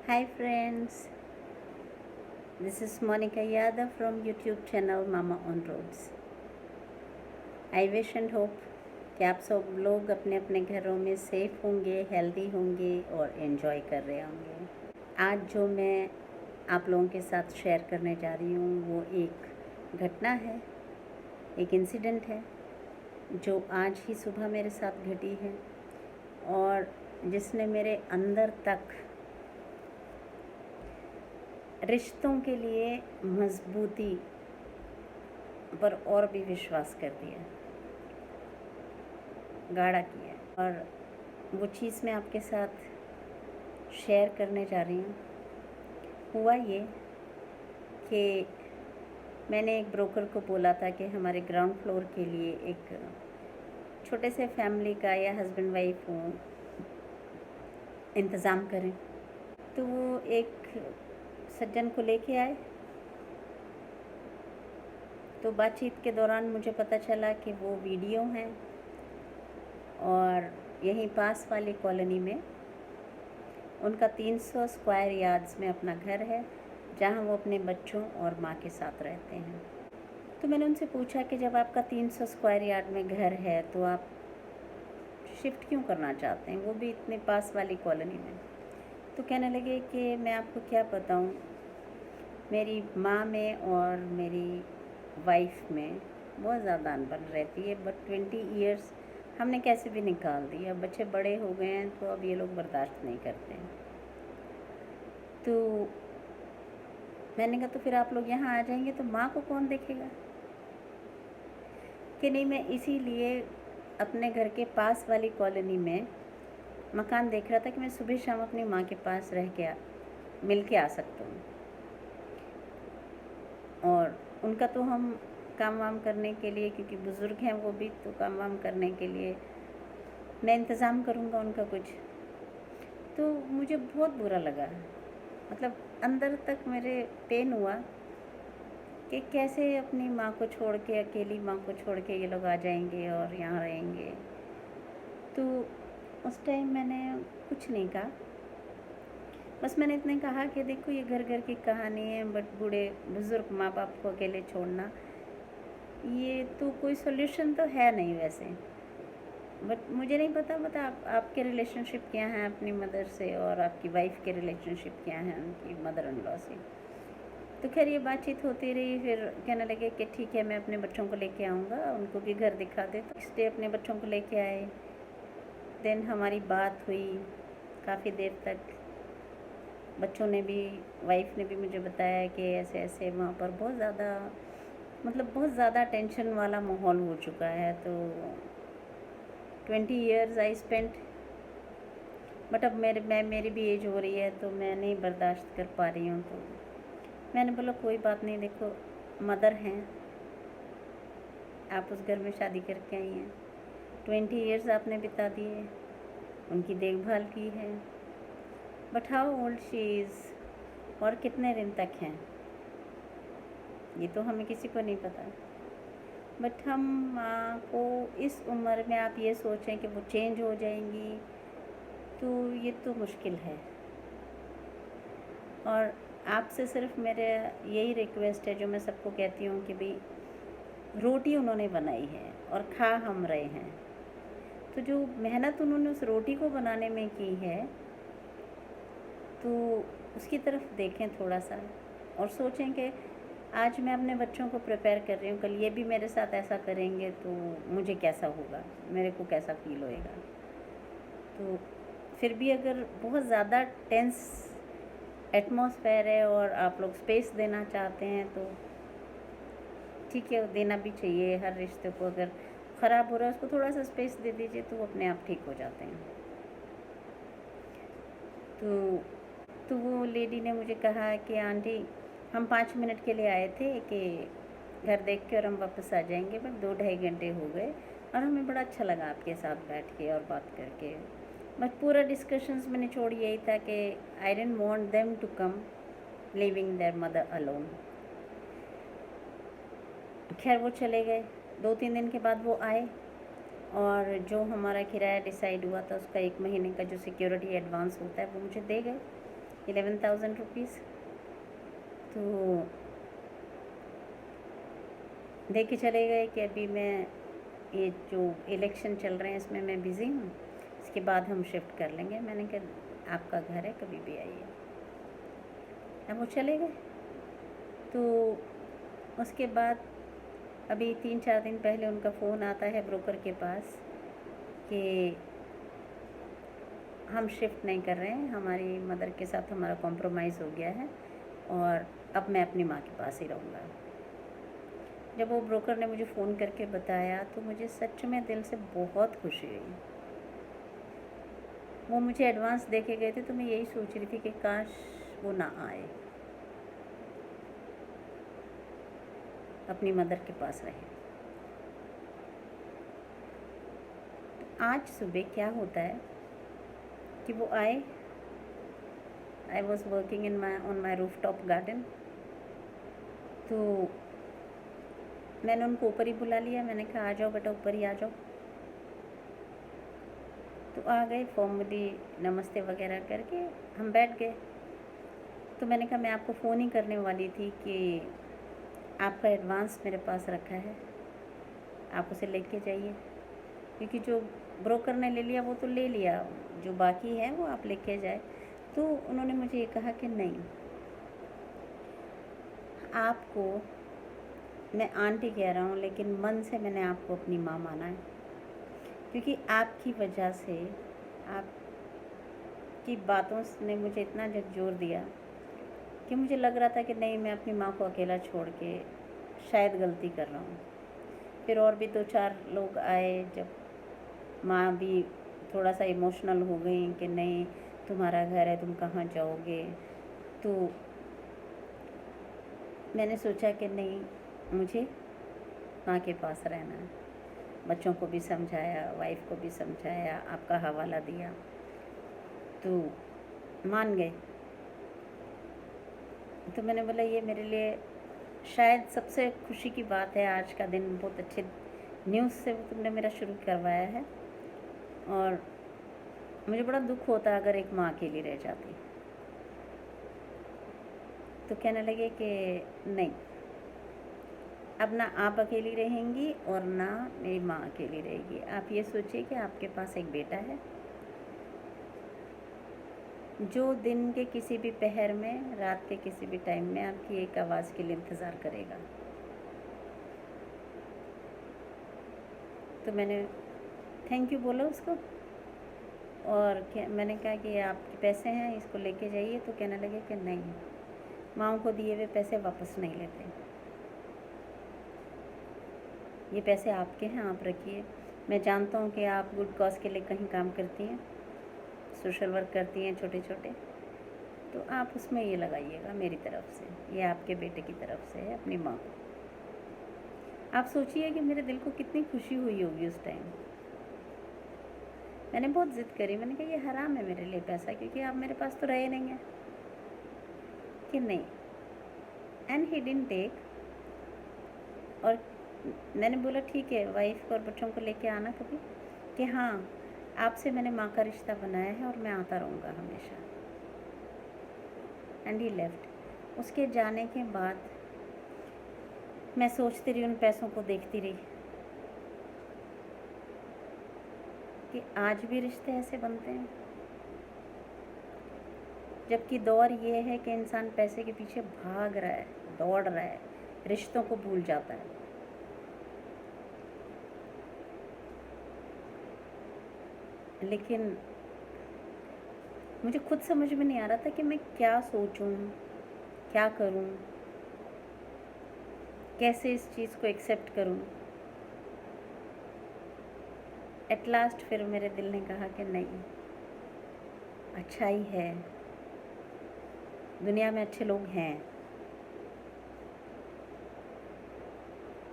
Hi friends, this is Monica Yadav from YouTube channel Mama on Roads. I wish and hope कि आप सब लोग अपने अपने घरों में सेफ होंगे, हेल्दी होंगे और एंजॉय कर रहे होंगे। आज जो मैं आप लोगों के साथ शेयर करने जा रही हूँ वो एक घटना है, एक इंसिडेंट है जो आज ही सुबह मेरे साथ घटी है और जिसने मेरे अंदर तक रिश्तों के लिए मजबूती पर और भी विश्वास कर दिया, गाढ़ा किया। और वो चीज़ मैं आपके साथ शेयर करने जा रही हूँ। हुआ ये कि मैंने एक ब्रोकर को बोला था कि हमारे ग्राउंड फ्लोर के लिए एक छोटे से फैमिली का या हस्बैंड वाइफ हो इंतज़ाम करें। तो वो एक सज्जन को लेके आए। तो बातचीत के दौरान मुझे पता चला कि वो वीडियो हैं और यहीं पास वाली कॉलोनी में उनका 300 स्क्वायर यार्ड्स में अपना घर है जहाँ वो अपने बच्चों और माँ के साथ रहते हैं। तो मैंने उनसे पूछा कि जब आपका 300 स्क्वायर यार्ड में घर है तो आप शिफ्ट क्यों करना चाहते हैं, वो भी इतने पास वाली कॉलोनी में। तो कहने लगे कि मैं आपको क्या बताऊं, मेरी माँ में और मेरी वाइफ में बहुत ज़्यादा अनबन रहती है, बट 20 ईयर्स हमने कैसे भी निकाल दी। अब बच्चे बड़े हो गए हैं तो अब ये लोग बर्दाश्त नहीं करते हैं। तो मैंने कहा तो फिर आप लोग यहाँ आ जाएंगे तो माँ को कौन देखेगा। कि नहीं, मैं इसीलिए अपने घर के पास वाली कॉलोनी में मकान देख रहा था कि मैं सुबह शाम अपनी माँ के पास रह के मिल के आ सकता हूँ। और उनका तो हम काम वाम करने के लिए, क्योंकि बुज़ुर्ग हैं वो भी, तो काम वाम करने के लिए मैं इंतज़ाम करूँगा उनका कुछ। तो मुझे बहुत बुरा लगा, मतलब अंदर तक मेरे पेन हुआ कि कैसे अपनी माँ को छोड़ के, अकेली माँ को छोड़ के ये लोग आ जाएंगे और यहाँ रहेंगे। तो उस टाइम मैंने कुछ नहीं कहा, बस मैंने इतने कहा कि देखो ये घर घर की कहानी है, बट बूढ़े बुज़ुर्ग माँ बाप को अकेले छोड़ना ये तो कोई सोल्यूशन तो है नहीं वैसे। बट मुझे नहीं पता आपके रिलेशनशिप क्या हैं अपनी मदर से, और आपकी वाइफ के रिलेशनशिप क्या हैं उनकी मदर इन लॉ से। तो खैर ये बातचीत होती रही। फिर कहने लगे कि ठीक है मैं अपने बच्चों को लेके आऊँगा, उनको भी घर दिखा दे। तो नेक्स्ट डे अपने बच्चों को लेके आए। देन हमारी बात हुई काफ़ी देर तक। बच्चों ने भी, वाइफ ने भी मुझे बताया कि ऐसे ऐसे वहाँ पर बहुत ज़्यादा, मतलब बहुत ज़्यादा टेंशन वाला माहौल हो चुका है। तो 20 ईयर्स आई स्पेंट, बट अब मेरी भी एज हो रही है तो मैं नहीं बर्दाश्त कर पा रही हूँ। तो मैंने बोला कोई बात नहीं, देखो मदर हैं, आप उस घर में शादी करके आई हैं, 20 ईयर्स आपने बिता दिए, उनकी देखभाल की है, but how old she is और कितने दिन तक हैं ये तो हमें किसी को नहीं पता। बट हम माँ को इस उम्र में आप ये सोचें कि वो चेंज हो जाएंगी, तो ये तो मुश्किल है। और आपसे सिर्फ मेरे यही रिक्वेस्ट है जो मैं सबको कहती हूँ कि भाई रोटी उन्होंने बनाई है और खा हम रहे हैं, तो जो मेहनत उन्होंने उस रोटी को बनाने में की है तो उसकी तरफ देखें थोड़ा सा, और सोचें कि आज मैं अपने बच्चों को प्रिपेयर कर रही हूँ, कल ये भी मेरे साथ ऐसा करेंगे तो मुझे कैसा होगा, मेरे को कैसा फील होएगा। तो फिर भी अगर बहुत ज़्यादा टेंस एटमॉस्फेयर है और आप लोग स्पेस देना चाहते हैं तो ठीक है, देना भी चाहिए। हर रिश्ते को अगर ख़राब हो रहा है उसको थोड़ा सा स्पेस दे दीजिए तो वो अपने आप ठीक हो जाते हैं। तो वो लेडी ने मुझे कहा कि आंटी हम 5 मिनट के लिए आए थे कि घर देख के और हम वापस आ जाएंगे, बट 2-2.5 घंटे हो गए और हमें बड़ा अच्छा लगा आपके साथ बैठ के और बात करके। बट पूरा डिस्कशंस में निचोड़ यही था कि I didn't want them to come living their mother alone. खैर वो चले गए। 2-3 दिन के बाद वो आए और जो हमारा किराया डिसाइड हुआ था उसका 1 महीने का जो सिक्योरिटी एडवांस होता है वो मुझे दे गए। 11,000 रुपीज़। तो देख के चले गए कि अभी मैं ये जो इलेक्शन चल रहे हैं इसमें मैं बिज़ी हूँ, इसके बाद हम शिफ्ट कर लेंगे। मैंने कहा आपका घर है, कभी भी आइए। अब वो चले गए। तो उसके बाद अभी 3-4 दिन पहले उनका फ़ोन आता है ब्रोकर के पास कि हम शिफ्ट नहीं कर रहे हैं, हमारी मदर के साथ हमारा कॉम्प्रोमाइज़ हो गया है और अब मैं अपनी माँ के पास ही रहूँगा। जब वो ब्रोकर ने मुझे फ़ोन करके बताया तो मुझे सच में दिल से बहुत खुशी हुई। वो मुझे एडवांस दे के गए थे तो मैं यही सोच रही थी कि काश वो ना आए, अपनी मदर के पास रहे। तो आज सुबह क्या होता है कि वो आए। I was working on my roof top garden. तो मैंने उनको ऊपर ही बुला लिया। मैंने कहा आ जाओ बेटा, ऊपर ही आ जाओ। तो आ गए, फॉर्मली नमस्ते वगैरह करके हम बैठ गए। तो मैंने कहा मैं आपको फ़ोन ही करने वाली थी कि आपका एडवांस मेरे पास रखा है, आप उसे लेके जाइए, क्योंकि जो ब्रोकर ने ले लिया वो तो ले लिया, जो बाकी है वो आप लेके जाए। तो उन्होंने मुझे ये कहा कि नहीं, आपको मैं आंटी कह रहा हूँ लेकिन मन से मैंने आपको अपनी माँ माना है, क्योंकि आपकी वजह से, आपकी बातों ने मुझे इतना झकझोर दिया कि मुझे लग रहा था कि नहीं, मैं अपनी माँ को अकेला छोड़ के शायद गलती कर रहा हूँ। फिर और भी 2-4 लोग आए, जब माँ भी थोड़ा सा इमोशनल हो गई कि नहीं तुम्हारा घर है, तुम कहाँ जाओगे। तो मैंने सोचा कि नहीं, मुझे माँ के पास रहना है। बच्चों को भी समझाया, वाइफ को भी समझाया, आपका हवाला दिया, तो मान गए। तो मैंने बोला ये मेरे लिए शायद सबसे खुशी की बात है आज का दिन। बहुत अच्छे न्यूज़ से तुमने मेरा शुरू करवाया है और मुझे बड़ा दुख होता अगर एक माँ अकेली रह जाती। तो कहने लगे कि नहीं, अब ना आप अकेली रहेंगी और ना मेरी माँ अकेली रहेगी। आप ये सोचिए कि आपके पास एक बेटा है जो दिन के किसी भी पहर में, रात के किसी भी टाइम में आपकी एक आवाज़ के लिए इंतज़ार करेगा। तो मैंने थैंक यू बोला उसको और मैंने कहा कि आपके पैसे हैं, इसको लेके जाइए। तो कहने लगे कि नहीं, माँओं को दिए हुए पैसे वापस नहीं लेते, ये पैसे आपके हैं, आप रखिए। मैं जानता हूँ कि आप गुड कॉज के लिए कहीं काम करती हैं, सोशल वर्क करती हैं छोटे छोटे, तो आप उसमें ये लगाइएगा मेरी तरफ से, ये आपके बेटे की तरफ से है, अपनी माँ को। आप सोचिए कि मेरे दिल को कितनी खुशी हुई होगी उस टाइम। मैंने बहुत ज़िद करी, मैंने कहा ये हराम है मेरे लिए पैसा, क्योंकि आप मेरे पास तो रहे नहीं हैं। कि नहीं, एंड ही डिडंट टेक। और मैंने बोला ठीक है, वाइफ और बच्चों को लेके आना कभी, कि हाँ आपसे मैंने माँ का रिश्ता बनाया है और मैं आता रहूँगा हमेशा। And he left. उसके जाने के बाद मैं सोचती रही, उन पैसों को देखती रही कि आज भी रिश्ते ऐसे बनते हैं। जबकि दौर ये है कि इंसान पैसे के पीछे भाग रहा है, दौड़ रहा है, रिश्तों को भूल जाता है। लेकिन मुझे खुद समझ में नहीं आ रहा था कि मैं क्या सोचूं, क्या करूं, कैसे इस चीज़ को एक्सेप्ट करूं। एट लास्ट फिर मेरे दिल ने कहा कि नहीं, अच्छा ही है, दुनिया में अच्छे लोग हैं।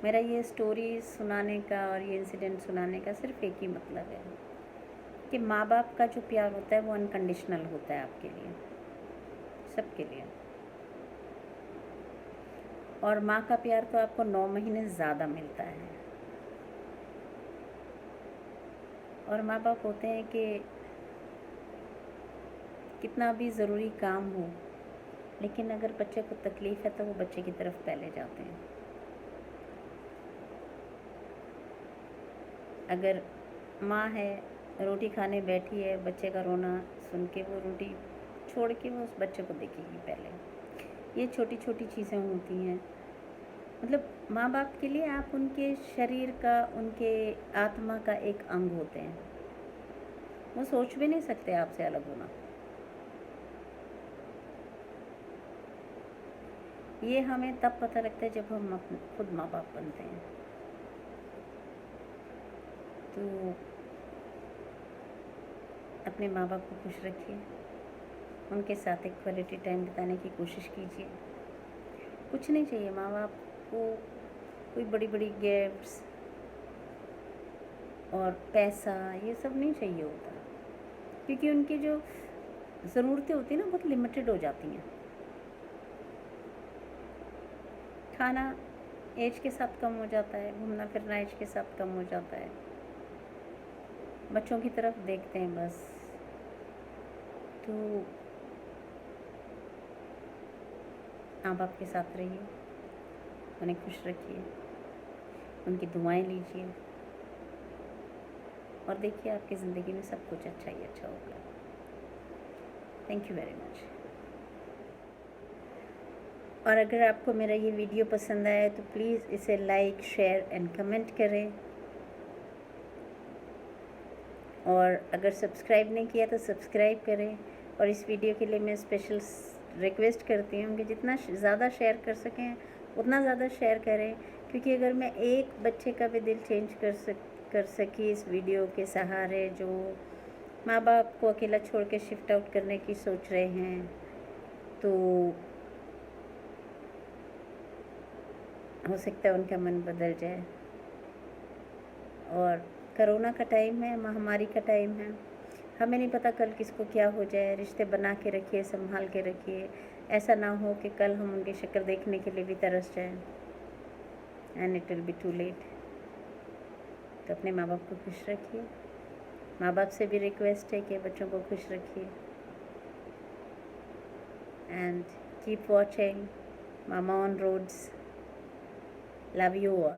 मेरा ये स्टोरी सुनाने का और ये इंसिडेंट सुनाने का सिर्फ एक ही मतलब है कि माँ बाप का जो प्यार होता है वो अनकंडीशनल होता है आपके लिए, सबके लिए। और माँ का प्यार तो आपको 9 महीने ज़्यादा मिलता है। और माँ बाप होते हैं कि कितना भी ज़रूरी काम हो, लेकिन अगर बच्चे को तकलीफ़ है तो वो बच्चे की तरफ पहले जाते हैं। अगर माँ है, रोटी खाने बैठी है, बच्चे का रोना सुन के वो रोटी छोड़ के वो उस बच्चे को देखेगी पहले। ये छोटी छोटी चीज़ें होती हैं। मतलब माँ बाप के लिए आप उनके शरीर का, उनके आत्मा का एक अंग होते हैं। वो सोच भी नहीं सकते आपसे अलग होना। ये हमें तब पता लगता है जब हम खुद माँ बाप बनते हैं। तो अपने माँ बाप को खुश रखिए, उनके साथ एक क्वालिटी टाइम बिताने की कोशिश कीजिए। कुछ नहीं चाहिए माँ बाप को, कोई बड़ी बड़ी गिफ्ट्स और पैसा ये सब नहीं चाहिए होता, क्योंकि उनकी जो ज़रूरतें होती हैं ना बहुत लिमिटेड हो जाती हैं। खाना एज के साथ कम हो जाता है, घूमना फिरना एज के साथ कम हो जाता है, बच्चों की तरफ देखते हैं बस। तो माँ बाप के साथ रहिए, उन्हें खुश रखिए, उनकी दुआएं लीजिए और देखिए आपकी ज़िंदगी में सब कुछ अच्छा ही अच्छा होगा। Thank you very much. और अगर आपको मेरा ये वीडियो पसंद आया तो प्लीज़ इसे लाइक, शेयर एंड कमेंट करें। और अगर सब्सक्राइब नहीं किया तो सब्सक्राइब करें। और इस वीडियो के लिए मैं स्पेशल रिक्वेस्ट करती हूँ कि जितना ज़्यादा शेयर कर सकें उतना ज़्यादा शेयर करें, क्योंकि अगर मैं एक बच्चे का भी दिल चेंज कर सकी इस वीडियो के सहारे, जो माँ बाप को अकेला छोड़ के शिफ्ट आउट करने की सोच रहे हैं, तो हो सकता है उनका मन बदल जाए। और कोरोना का टाइम है, महामारी का टाइम है, हमें नहीं पता कल किसको क्या हो जाए। रिश्ते बना के रखिए, संभाल के रखिए, ऐसा ना हो कि कल हम उनकी शक्ल देखने के लिए भी तरस जाएं and it will be too late. तो अपने माँ बाप को खुश रखिए। माँ बाप से भी रिक्वेस्ट है कि बच्चों को खुश रखिए and keep watching mama on roads. Love you all.